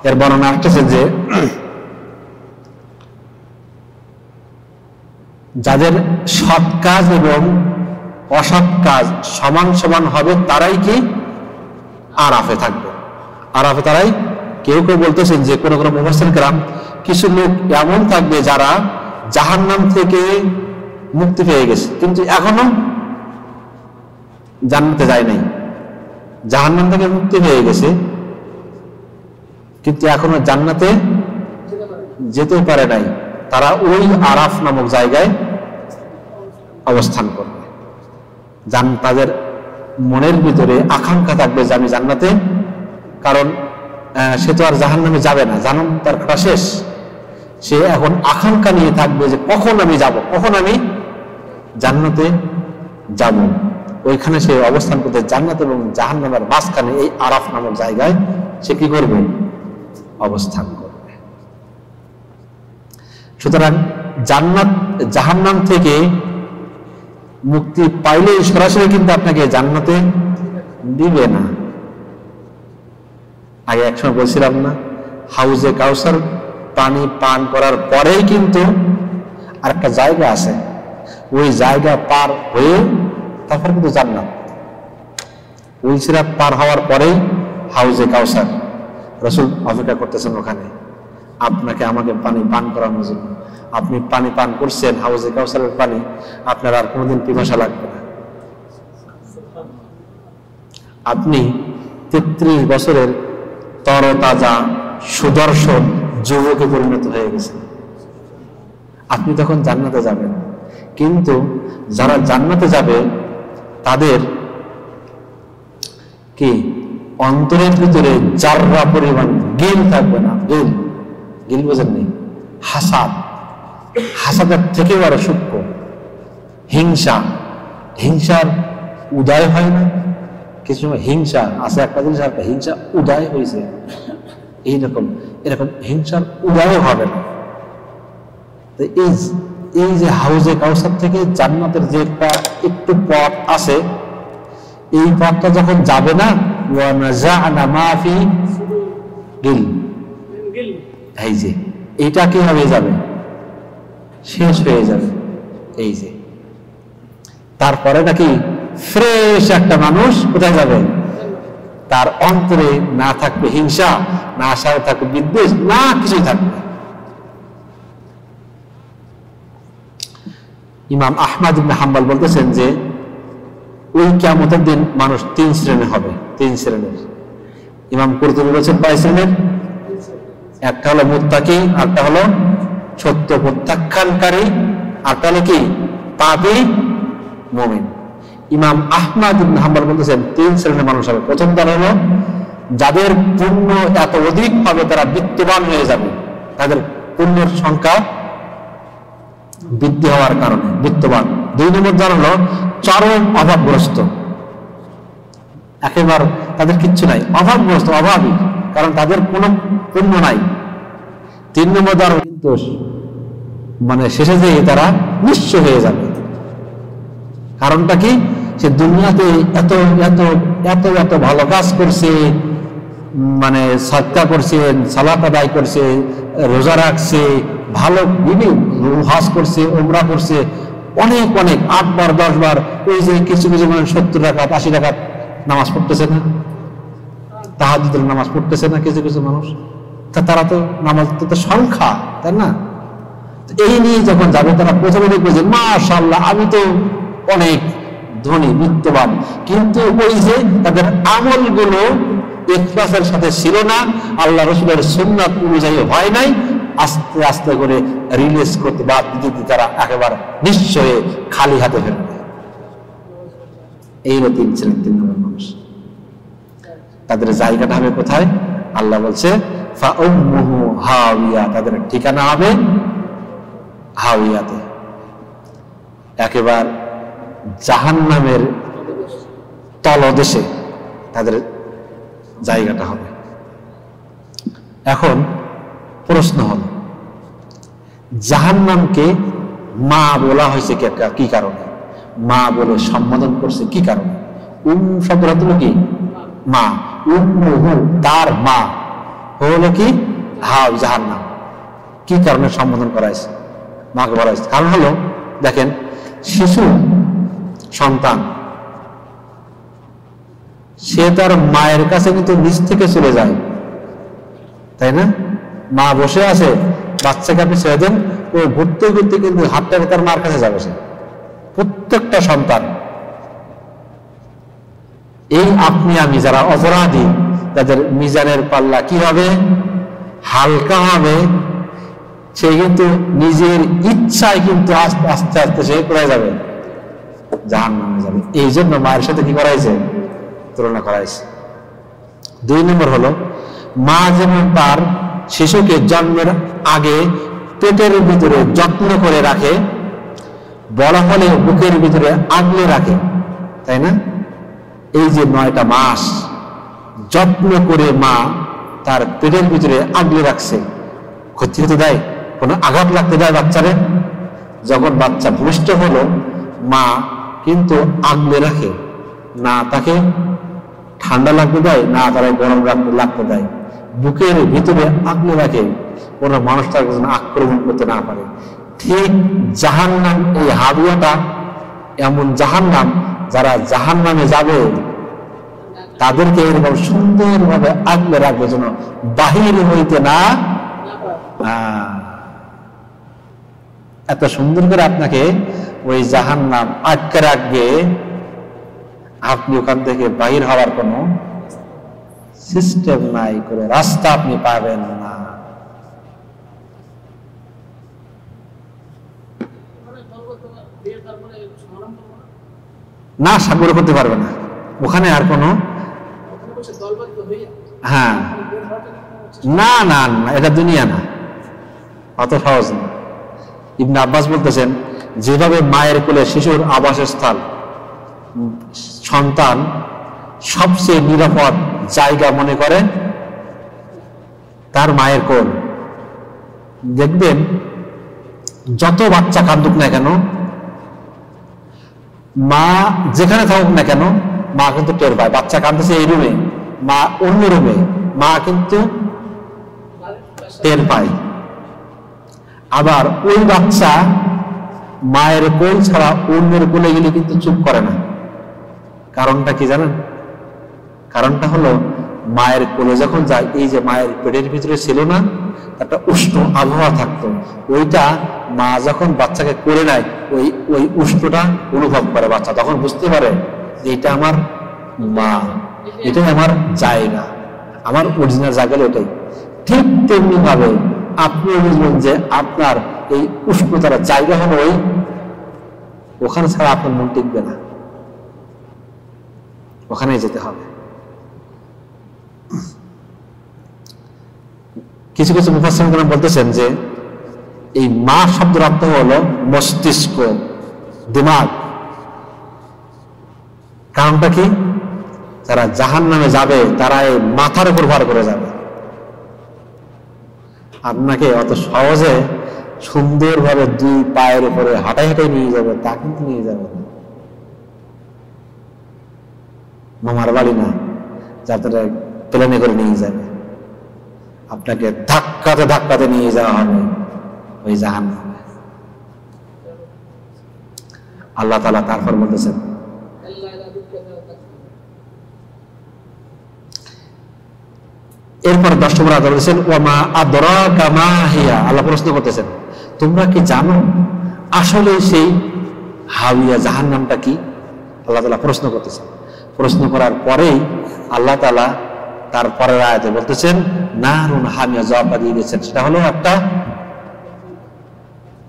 এর বর্ণনা আসতেছে যে যাদের সৎ কাজ এবং অসৎ কাজ সমান সমান হবে তারাই কি আরাফে থাকবে, আরাফে তারাই কেউ কেউ বলতেছেন যে কোন কোন মুফাসসির কেরাম কিছু লোক এমন থাকবে যারা জাহান্নাম থেকে মুক্তি পেয়ে গেছে কিন্তু এখনো জান্নাতে যায় নাই। জাহান্নাম থেকে মুক্তি পেয়ে গেছে কিন্তু এখনো জান্নাতে যেতে পারে নাই, তারা ওই আরাফ নামক জায়গায় অবস্থান করবে। তাদের মনের ভিতরে আকাঙ্ক্ষা থাকবে যে আমি জান্নাতে, কারণ সে তো আর জাহান্নামে যাবে না, জাহান্নাম তার খাটা শেষ। সে এখন আকাঙ্ক্ষা নিয়ে থাকবে যে কখন আমি যাব, কখন আমি জান্নাতে যাব। ওইখানে সে অবস্থান করতে, জান্নাত এবং জাহান্নামের মাঝখানে এই আরাফ নামক জায়গায় সে কি করবে? অবস্থান করবে। সুতরাং জান্নাত জাহান্নাম থেকে মুক্তি পাইলে সরাসরি কিন্তু আপনাকে জান্নাতে দিবে না। আগে একসময় বলছিলাম না, হাউজে কাউসার পানি পান করার পরেই কিন্তু আরেকটা জায়গা আছে, ওই জায়গা পার হয়ে তারপর কিন্তু জান্নাত। ওই সিরাত পার হওয়ার পরেই হাউজে কাউসার, রাসূল অপেক্ষা করতেছেন ওখানে আপনাকে আমাকে পানি পান করানোর জন্য। আপনি পানি পান করছেন, হাউজে কাউসারের পানি, আপনার আর কোনোদিন পিপাসা লাগবে না। আপনি 33 বছরের তরতাজা সুদর্শন যুবকে পরিণত হয়ে গেছেন। আপনি তখন জান্নাতে যাবেন। কিন্তু যারা জান্নাতে যাবে তাদের কি অন্তরের ভিতরে জাররা পরিমাণ গিল থাকবে না। গিল বোঝেন নেই? হাসাদের থেকে বড় সূক্ষ্ম হিংসার উদয় হয় না কিছু সময়? হিংসা আছে একটা জিনিস, একটা হিংসা উদয় হয়েছে, এরকম হিংসার উদয় হবে না। তো এই যে হাউজে কাউসার থেকে জান্নাতের যে একটা একটু পথ আছে, এই পথটা যখন যাবে না, এই যে এটা কিভাবে যাবে? শেষ হয়ে যাবে। এই যে তারপরে নাকি ফ্রেশ একটা মানুষ কোথায় যাবে? তার অন্তরে না থাকবে হিংসা, না সাথে থাকবে বিদ্বেষ, না কিছুই থাকবে। ইমাম আহমদ ইবনে হাম্বল বলতেছেন যে ওই কিয়ামতের দিন মানুষ 3 শ্রেণীর হবে। 3 শ্রেণীর। ইমাম কুরতুবী বলেছেন 5 শ্রেণীর। একটা হলো মুত্তাকি, আরেকটা হলো সত্য প্রত্যাখ্যানকারী, আরেকটা হলো কি পাপী মুমিন। ইমাম আহমদ ইবনে হাম্বল বলতেছেন 3 শ্রেণীর মানুষ হবে। প্রথম দল হলো যাদের পুণ্য এত অধিক হবে তারা বিত্তবান হয়ে যাবে, তাদের পুণ্যের সংখ্যা বৃদ্ধি হওয়ার কারণে বিত্তবান। 2 নম্বর দল হলো চরম অভাবগ্রস্ত, একেবারে তাদের কিচ্ছু নাই, অভাবগ্রস্ত, অভাবী, কারণ তাদের কোনো পুণ্য নাই। 3 নম্বর দল কিন্তু মানে শেষে যেয়ে তারা নিঃস্ব হয়ে যাবে। কারণটা কি? সে দুনিয়াতে এত এত এত এত ভালো কাজ করছে, মানে সাদকা করছে, সালাত আদায় করছে, রোজা রাখছে, ভালো হজ করছে, উমরা করছে, অনেক অনেক 8 বার 10 বার। ওই যে কিছু কিছু মানুষ 70 রাকাত 80 রাকাত নামাজ পড়তেছে না, তাহাজ্জুদের নামাজ পড়তেছে না কিছু কিছু মানুষ। তারা তো নামাজ তো সংখ্যা, তাই না? এই নিয়ে যখন যাবে তারা প্রথমে দেখবে যে মাশাআল্লাহ আমি তো অনেক ধনী বিত্তবান, কিন্তু ওই যে তাদের আমলগুলো ইখলাসের সাথে ছিল না, আল্লাহ রাসূলের সুন্নাত অনুযায়ী হয় নাই, আস্তে আস্তে করে রিলিজ করতে বাদ দিতে তারা একেবারে নিশ্চয়ই খালি হাতে ফেরবে। এই হলো 3 নম্বর মানুষ। তাদের জায়গাটা হবে কোথায়? আল্লাহ বলছে ফাউম্মুহু হাওিয়া, তাদের ঠিকানা হবে হাওিয়াতে, একেবারে জাহান্নামের তলদেশে তাদের জায়গাটা হবে। এখন প্রশ্ন হল, জাহান্নামকে মা বলা হয়েছে কি কারণে? মা বলে সম্বোধন করছে কি কারণে? শব্দটা হলো কি? মা। উম্মুহু, তার মা হলো কি? জাহান্নাম। কি কারণে সম্বোধন করা হয়েছে? মাকে বলা হয়েছে কারণ হলো, দেখেন, শিশু সন্তান সে তার মায়ের কাছে কিন্তু নিজ থেকে চলে যায়, তাই না? মা বসে আছে, বাচ্চাকে আপনি ছেড়ে দেন, ও ঘুরতে ঘুরতে কিন্তু হাতটা তার মার কাছে যাবে। সে প্রত্যেকটা সন্তান, এই আপনি আমি যারা অপরাধী, তাদের মিজানের পাল্লা কি হবে? হালকা হবে। সে কিন্তু নিজের ইচ্ছায় কিন্তু আস্তে আস্তে আস্তে সে কোথায় যাবে? জাহান্নামে যাবে। এই জন্য মায়ের সাথে কি করাইছে? তুলনা করাইছে। 2 নম্বর হলো, মা যেমন তার শিশুকে জন্মের আগে পেটের ভিতরে যত্ন করে রাখে, বড় হলে বুকের ভিতরে আগলে রাখে, তাই না? এই যে 9টা মাস যত্ন করে মা তার পেটের ভিতরে আগলে রাখছে, ক্ষতি হতে দেয়? কোনো আঘাত লাগতে দেয় বাচ্চারে? যখন বাচ্চা ভূমিষ্ঠ হলো, মা কিন্তু আগলে রাখে, না তাকে ঠান্ডা লাগতে দেয়, না তারা গরম লাগতে দেয়। বুকের ভিতরে আগলে রাখে, কোনো মানুষ তার আক্রমণ করতে না পারে। ঠিক জাহান্নাম, এই হাবিয়াটা এমন জাহান্নাম, যারা জাহান্নামে যাবে তাদেরকে এরকম সুন্দরভাবে আগলে রাখবে যেন বাহির হইতে না। এত সুন্দর করে আপনাকে ওই জাহান্নাম আটকে রাখবে, আপনি ওখান থেকে বাহির হওয়ার কোনো সিস্টেম নাই, কোনো রাস্তা আপনি পাবেন না। না, সাগরে করতে পারবে না ওখানে আর কোনো। হ্যাঁ, না না না, এটা দুনিয়া না, অত সহজ না। ইবনে আব্বাস বলতেছেন, যেভাবে মায়ের কোলে শিশুর আবাসস্থল, সন্তান সবচেয়ে নিরাপদ জায়গা মনে করে তার মায়ের কোল। দেখবেন যত বাচ্চা কাঁদুক না কেন, মা যেখানে থাকুক না কেন, মা কিন্তু টের পায়। বাচ্চা কাঁদতেছে এই রুমে, মা অন্য রুমে, মা কিন্তু টের পায়। আবার ওই বাচ্চা মায়ের কোল ছাড়া অন্যের কোলে গেলে কিন্তু চুপ করে না। কারণটা কি জানেন? কারণটা হলো, মায়ের কোলে যখন যায়, এই যে মায়ের পেটের ভিতরে ছিল না একটা উষ্ণ আবহাওয়া থাকতো, ওইটা মা যখন বাচ্চাকে কোলে নেয়, ওই উষ্ণটা অনুভব করে বাচ্চা, তখন বুঝতে পারে যে এটা আমার মা, এটাই আমার জায়গা, আমার অরিজিনাল জায়গা এটাই। ঠিক তেমনি ভাবে আপনিও বুঝবেন যে আপনার এই উষ্ণতার জায়গা হলো ওখানে ছাড়া আপনার মন টিকবে না, ওখানে যেতে হবে। কিছু কিছু মুফাসসিরিন বলতেছেন যে এই মা শব্দের অর্থ হলো মস্তিষ্ক, দিমাগ। কারণটা কি? যারা জাহান্নামে যাবে তারা এই মাথার উপর ভর করে যাবে। আপনাকে অত সহজে সুন্দরভাবে 2 পায়ের উপরে হাঁটাই হাঁটাই নিয়ে যাবে তা কিন্তু নিয়ে যাবে না। মামার বাড়ি না যাতে প্লেনে করে নিয়ে যাবে, আপনাকে ধাক্কাতে ধাক্কাতে নিয়ে যাওয়া হবে ওই জাহান্নামে। আল্লাহ তাআলা তারপর বলতেছেন, এরপর 10 নম্বর আয়াতে বলেছেন, ওয়ামা আদরাকা মা হিয়া। আল্লাহ প্রশ্ন করতেছেন, তোমরা কি জানো আসলে সেই হাবিয়া জাহান্নামটা কি? আল্লাহ তাআলা প্রশ্ন করতেছেন। প্রশ্ন করার পরেই আল্লাহ তাআলা তার পরের আয়াতে বলতেছেন, নারুন হামিয়া, জবাব দিয়ে দিয়েছেন, সেটা হলো একটা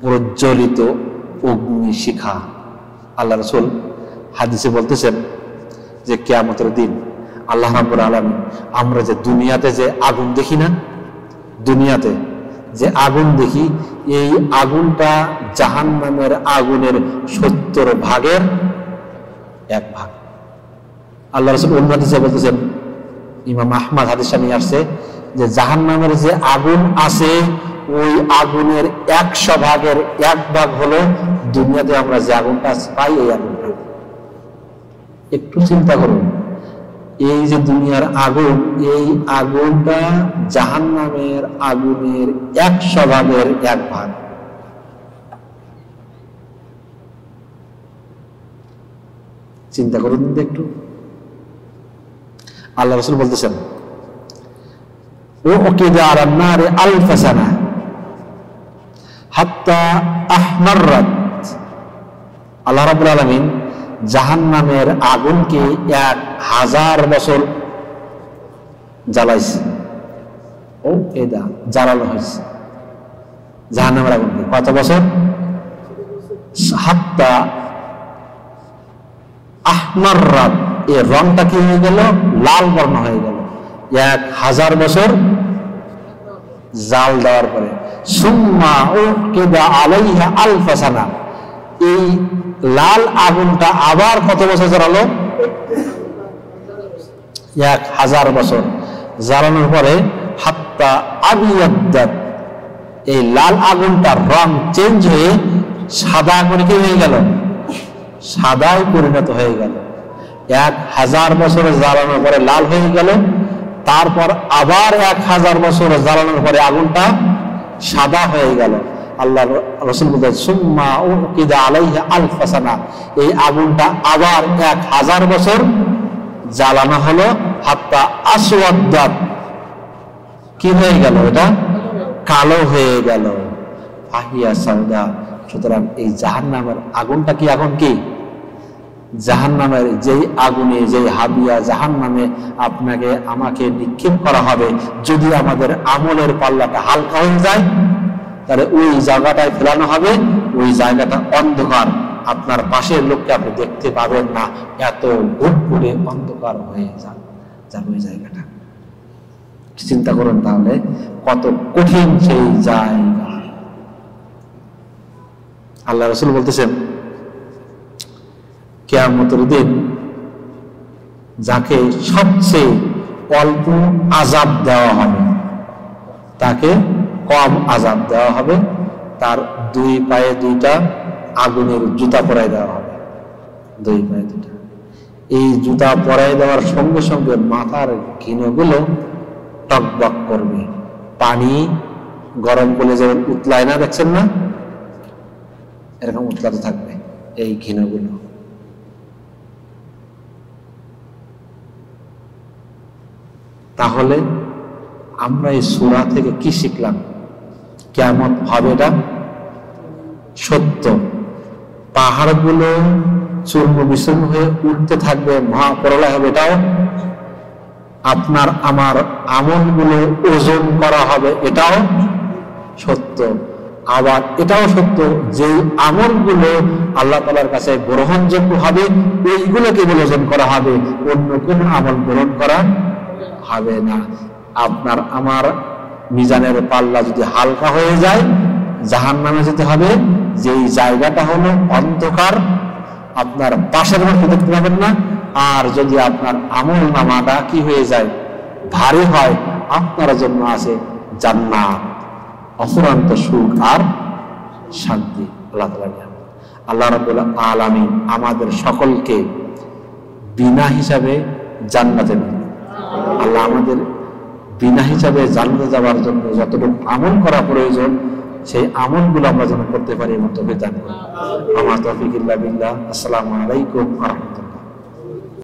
প্রজ্বলিত অগ্নি শিখা। আল্লাহ রাসূল হাদিসে বলতেছেন যে কিয়ামতের দিন আল্লাহ রাব্বুল আলামিন, আমরা যে দুনিয়াতে যে আগুন দেখি না, দুনিয়াতে যে আগুন দেখি, এই আগুনটা জাহান্নামের আগুনের 70 ভাগের 1 ভাগ। আল্লাহ রাসূল অন্য হাদিসে বলতেছেন, ইমাম আহমদ হাদিসে নিয়ে আসছে যে জাহান্নামের যে আগুন আছে, ওই আগুনের 100 ভাগের 1 ভাগ হলো দুনিয়াতে আমরা যে আগুনটা পাই, এই আগুনটা। একটু চিন্তা করুন, এই যে দুনিয়ার আগুন, এই আগুনটা জাহান্নামের আগুনের 100 ভাগের 1 ভাগ। চিন্তা করুন একটু। আল্লাহ রাসূল বলতেছেন, উকিদা আলান নারি আলফ সানা হাত্তা আহমাররাত। আল্লাহ রাব্বুল আলামিন জাহান্নামের আগুনকে 1000 বছর জ্বালাইছে। ও এদা জ্বালানো হয়েছে জাহান্নামের আগুনকে কত বছর? হাত্তা আহমাররাত, এই রংটা কি হয়ে গেল? লাল বর্ণ হয়ে গেল 1000 বছর জাল দেওয়ার পরে। সুম্মা উকিদা আলাইহা আলফ সানা, এই লাল আগুনটা আবার কত বছর জ্বালালো? 1000 বছর জ্বালানোর পরে হাত্তা আবিয়াদ্দাত, এই লাল আগুনটার রং চেঞ্জ হয়ে সাদা করে কি হয়ে গেল? সাদায় পরিণত হয়ে গেল। 1000 বছর জ্বালানোর পরে লাল হয়ে গেল, তারপর আবার 1000 বছর জ্বালানোর পরে আগুনটা সাদা হয়ে গেল। আল্লাহ রাসূল বলেন সুম্মা উকিদা আলাইহা আলফ সানা, এই আগুনটা আবার 1000 বছর জ্বালানো হলো। হাত্তা আসওয়াদ্দাত, কি হয়ে গেল? এটা কালো হয়ে গেল। ফাহিয়া সাউদা, সুতরাং এই জাহান্নামের আগুনটা কি এখন কি? জাহান্নামের যেই আগুনে, যেই হাবিয়া জাহান্নামে আপনাকে আমাকে নিক্ষেপ করা হবে, যদি আমাদের আমলের পাল্লাটা হালকা হয়ে যায় তাহলে ওই জায়গাটায় ফেলানো হবে, ওই জায়গাটা অন্ধকার, আপনার পাশের লোককে আপনি দেখতে পাবেন না, এত ঘুটঘুটে অন্ধকার হয়ে যাবে ওই জায়গাটা। চিন্তা করুন তাহলে কত কঠিন সেই জায়গা। আল্লাহ রাসূল বলতেছেন কিয়ামতের দিন যাকে সবচেয়ে অল্প আযাব দেওয়া হবে, তাকে কম আযাব দেওয়া হবে, তার 2 পায়ে 2টা আগুনের জুতা পরাই দেওয়া হবে। 2 পায়ে 2টা, এই জুতা পরাই দেওয়ার সঙ্গে সঙ্গে মাথার ঘিনগুলো টকবক করবে। পানি গরম করলে যেমন উতলায় না, দেখছেন না, এরকম উতলাতে থাকবে এই ঘিনগুলো। তাহলে আমরা এই সূরা থেকে কি শিখলাম? কিয়ামত হবে, এটা সত্য। পাহাড়গুলো চূর্ণ বিচূর্ণ হয়ে উঠতে থাকবে, মহাপ্রলয় হবে, এটাও। আপনার আমার আমলগুলো ওজন করা হবে, এটাও সত্য। আবার এটাও সত্য যে আমলগুলো আল্লাহ তাআলার কাছে গ্রহণযোগ্য হবে ওইগুলোকে ওজন করা হবে, অন্য কোনো আমল গ্রহণ করা হবে না। আপনার আমার মিজানের পাল্লা যদি হালকা হয়ে যায়, জাহান্নামে যেতে হবে, যেই জায়গাটা হলো অন্ধকার, আপনার পাশের মানুষ দেখতে পাবেন না। আর যদি আপনার আমল নামাটা কি হয়ে যায়? ভারী হয়, আপনার জন্য আছে জান্নাত, অফুরন্ত সুখ আর শান্তি। আল্লাহ রাব্বুল আলামিন আমাদের সকলকে বিনা হিসাবে জান্নাতে নেন। আল্লাহ আমাদের বিনা হিসাবে জান্নাতে যাওয়ার জন্য যতটুকু আমল করা প্রয়োজন সেই আমলগুলো আমরা যেন করতে পারি, এমন তৌফিক দান করুন। আমার তৌফিক ইল্লা বিল্লাহ। আসসালামু আলাইকুম ওয়া রাহমাতুল্লাহ।